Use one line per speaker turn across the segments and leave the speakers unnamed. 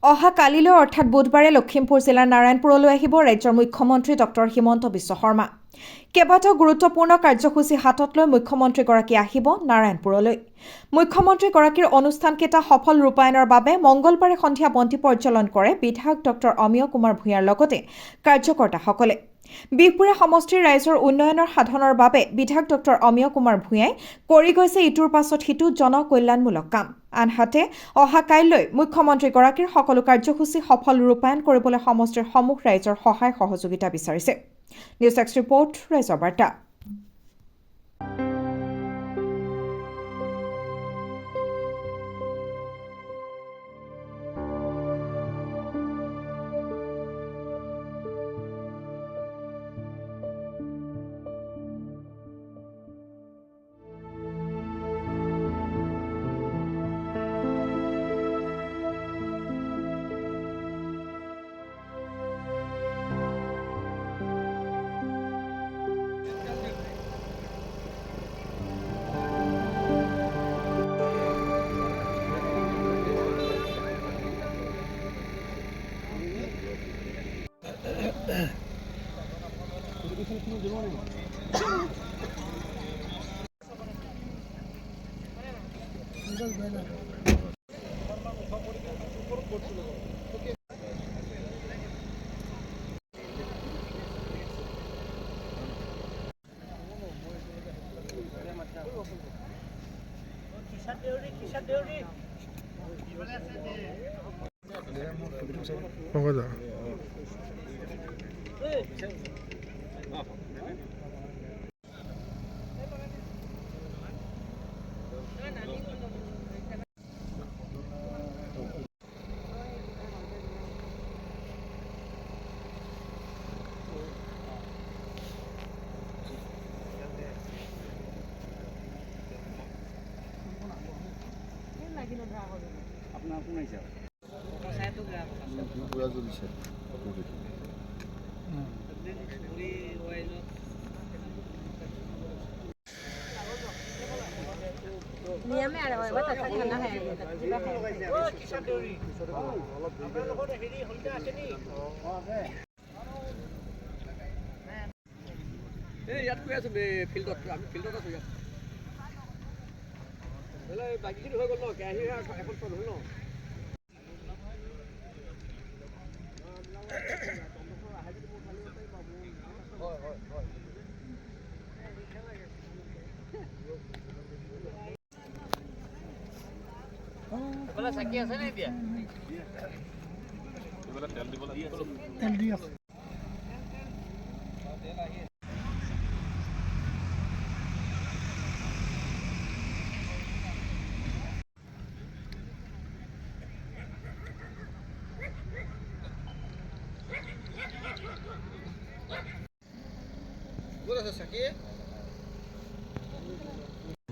অহা কালিলৈ অৰ্থাৎ বুধবাৰে লখিমপুৰ জিলাৰ নাৰায়ণপুৰলৈ আহিব ৰাজ্যৰ মুখ্যমন্ত্ৰী ডক্টৰ হিমন্ত বিশ্ব শৰ্মা। কেইবাটাও গুৰুত্বপূৰ্ণ কাৰ্যসূচী হাতত লৈ মুখ্যমন্ত্ৰীগৰাকী আহিব নাৰায়ণপুৰলৈ। মুখ্যমন্ত্ৰীগৰাকীৰ অনুষ্ঠানকেইটা সফল ৰূপায়ণৰ বাবে মঙলবাৰে সন্ধিয়া বন্তি প্ৰজ্বলন কৰে বিধায়ক ডক্টৰ অমিয় কুমাৰ ভূঞাৰ লগতে কাৰ্যকৰ্তাসকলে। বিহপুৰীয়া সমষ্টিৰ ৰাইজৰ উন্নয়নৰ সাধনৰ বাবে বিধায়ক ডক্টৰ অমিয় কুমাৰ ভূঞাই কৰি গৈছে ইটোৰ পাছত সিটো জনকল্যাণমূলক কাম। আনহাতে অহা কাইলৈ মুখ্যমন্ত্ৰীগৰাকীৰ সকলো কাৰ্যসূচী সফল ৰূপায়ণ কৰিবলৈ সমষ্টিৰ সমূহ ৰাইজৰ সহায় সহযোগিতা বিচাৰিছে। নিউজ এক্স ৰিপৰ্ট, ৰাইজৰ বাৰ্তা।
ইয়াত কৈ আছো ফিল্ডত আমি ফিল্ডত আছো ইয়াত বাকীখিনি হৈ গ'ল ন কেৰাহী এখন চল হ'ল ন চাকি আছে নে এতিয়া তেল দি আছে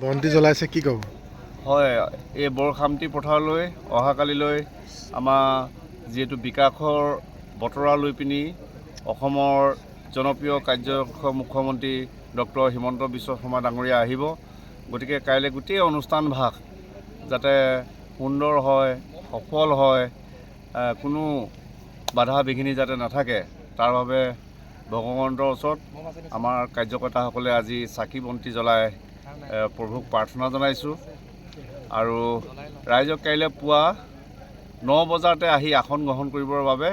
বন্তি জ্বলাইছে কি ক'ব?
হয়, এই বৰখামতি পথাৰলৈ অহাকালিলৈ আমাৰ যিহেতু বিকাশৰ বতৰা লৈ পিনি অসমৰ জনপ্ৰিয় কাৰ্যদক্ষ মুখ্যমন্ত্ৰী ডক্টৰ হিমন্ত বিশ্ব শৰ্মা ডাঙৰীয়া আহিব। গতিকে কাইলৈ গোটেই অনুষ্ঠানভাগ যাতে সুন্দৰ হয়, সফল হয়, কোনো বাধা বিঘিনি যাতে নাথাকে তাৰ বাবে ভগৱন্তৰ ওচৰত আমাৰ কাৰ্যকৰ্তাসকলে আজি চাকি বন্তি জ্বলাই প্ৰভুক প্ৰাৰ্থনা জনাইছোঁ। আৰু ৰাইজক কাইলৈ পুৱা 9 বজাতে আহি আসন গ্ৰহণ কৰিবৰ বাবে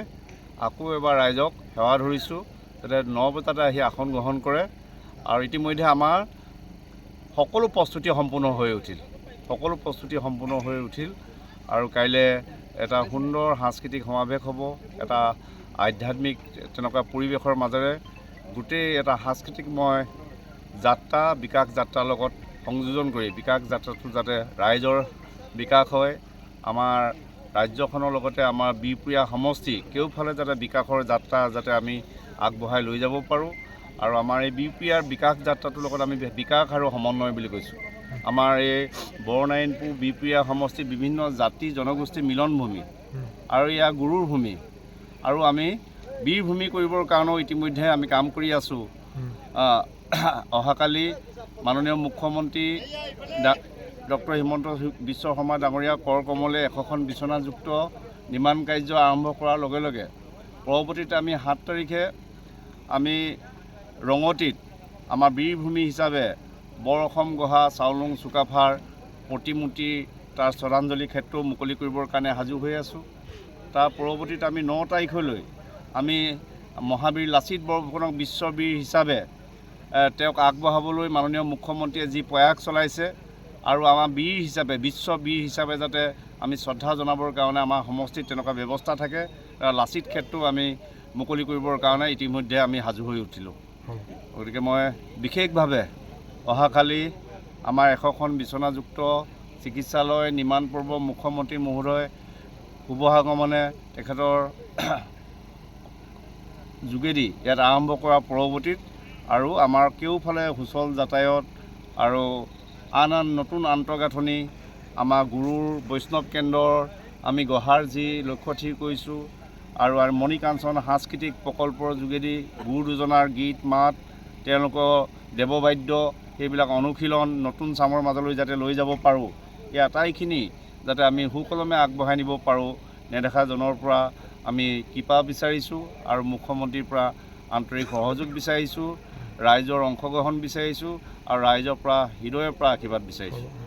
আকৌ এবাৰ ৰাইজক সেৱা ধৰিছোঁ যাতে 9 বজাতে আহি আসন গ্ৰহণ কৰে। আৰু ইতিমধ্যে আমাৰ সকলো প্ৰস্তুতি সম্পূৰ্ণ হৈ উঠিল আৰু কাইলৈ এটা সুন্দৰ সাংস্কৃতিক সমাৱেশ হ'ব, এটা আধ্যাত্মিক তেনেকুৱা পৰিৱেশৰ মাজেৰে গোটেই এটা সাংস্কৃতিকময় যাত্ৰা বিকাশ যাত্ৰাৰ লগত সংযোজন কৰি বিকাশ যাত্ৰাটো যাতে ৰাইজৰ বিকাশ হয়, আমাৰ ৰাজ্যখনৰ লগতে আমাৰ বিহপুৰীয়া সমষ্টি কেউফালে যাতে বিকাশৰ যাত্ৰা যাতে আমি আগবঢ়াই লৈ যাব পাৰোঁ। আৰু আমাৰ এই বিহপুৰীয়াৰ বিকাশ যাত্ৰাটোৰ লগত আমি বিকাশ আৰু সমন্বয় বুলি কৈছোঁ। আমাৰ এই বৰনাৰায়ণপুৰ বিহপুৰীয়া সমষ্টি বিভিন্ন জাতি জনগোষ্ঠীৰ মিলনভূমি আৰু ইয়াৰ গুৰুৰ ভূমি, আৰু আমি বীৰভূমি কৰিবৰ কাৰণেও ইতিমধ্যে আমি কাম কৰি আছোঁ। অহাকালি মাননীয় মুখ্যমন্ত্ৰী ডক্টৰ হিমন্ত বিশ্ব শৰ্মা ডাঙৰীয়া কৰ কমলে 100খন বিচনাযুক্ত নিৰ্মাণ কাৰ্য আৰম্ভ কৰাৰ লগে লগে পৰৱৰ্তীতে আমি 7 তাৰিখে আমি ৰঙতিত আমাৰ বীৰভূমি হিচাপে বৰ অসম গঢ়া চাওলুং চুকাফাৰ প্ৰতিমূৰ্তি তাৰ শ্ৰদ্ধাঞ্জলি ক্ষেত্ৰও মুকলি কৰিবৰ কাৰণে সাজু হৈ আছোঁ। তাৰ পৰৱৰ্তীত আমি 9 তাৰিখলৈ আমি মহাবীৰ লাচিত বৰফুকনক বিশ্ববীৰ হিচাপে তেওঁক আগবঢ়াবলৈ মাননীয় মুখ্যমন্ত্ৰীয়ে যি প্ৰয়াস চলাইছে আৰু আমাৰ বীৰ হিচাপে বিশ্ববীৰ হিচাপে যাতে আমি শ্ৰদ্ধা জনাবৰ কাৰণে আমাৰ সমষ্টিত তেনেকুৱা ব্যৱস্থা থাকে, লাচিত ক্ষেত্ৰও আমি মুকলি কৰিবৰ কাৰণে ইতিমধ্যে আমি সাজু হৈ উঠিলোঁ। গতিকে মই বিশেষভাৱে অহাকালি আমাৰ 100খন বিচনাযুক্ত চিকিৎসালয় নিৰ্মাণ পৰ্ব মুখ্যমন্ত্ৰী মহোদয় শুভ আগমনে তেখেতৰ যোগেদি ইয়াত আৰম্ভ কৰাৰ পৰৱৰ্তীত আৰু আমাৰ কেওফালে সুচল যাতায়ত আৰু আন নতুন আন্তঃগাঁথনি আমাৰ গুৰুৰ বৈষ্ণৱ কেন্দ্ৰৰ আমি গঢ়াৰ যি লক্ষ্য ঠিক কৰিছোঁ আৰু মণিকাঞ্চন সাংস্কৃতিক প্ৰকল্পৰ যোগেদি গুৰু দুজনাৰ গীত মাত তেওঁলোকৰ দেৱবাদ্য সেইবিলাক অনুশীলন নতুন চামৰ মাজলৈ যাতে লৈ যাব পাৰোঁ, এই আটাইখিনি যাতে আমি সুকলমে আগবঢ়াই নিব পাৰোঁ নেদেখাজনৰ পৰা আমি কৃপা বিচাৰিছোঁ আৰু মুখ্যমন্ত্ৰীৰ পৰা আন্তৰিক সহযোগ বিচাৰিছোঁ, ৰাইজৰ অংশগ্ৰহণ বিচাৰিছোঁ আৰু ৰাইজৰ পৰা হৃদয়ৰ পৰা আশীৰ্বাদ বিচাৰিছোঁ।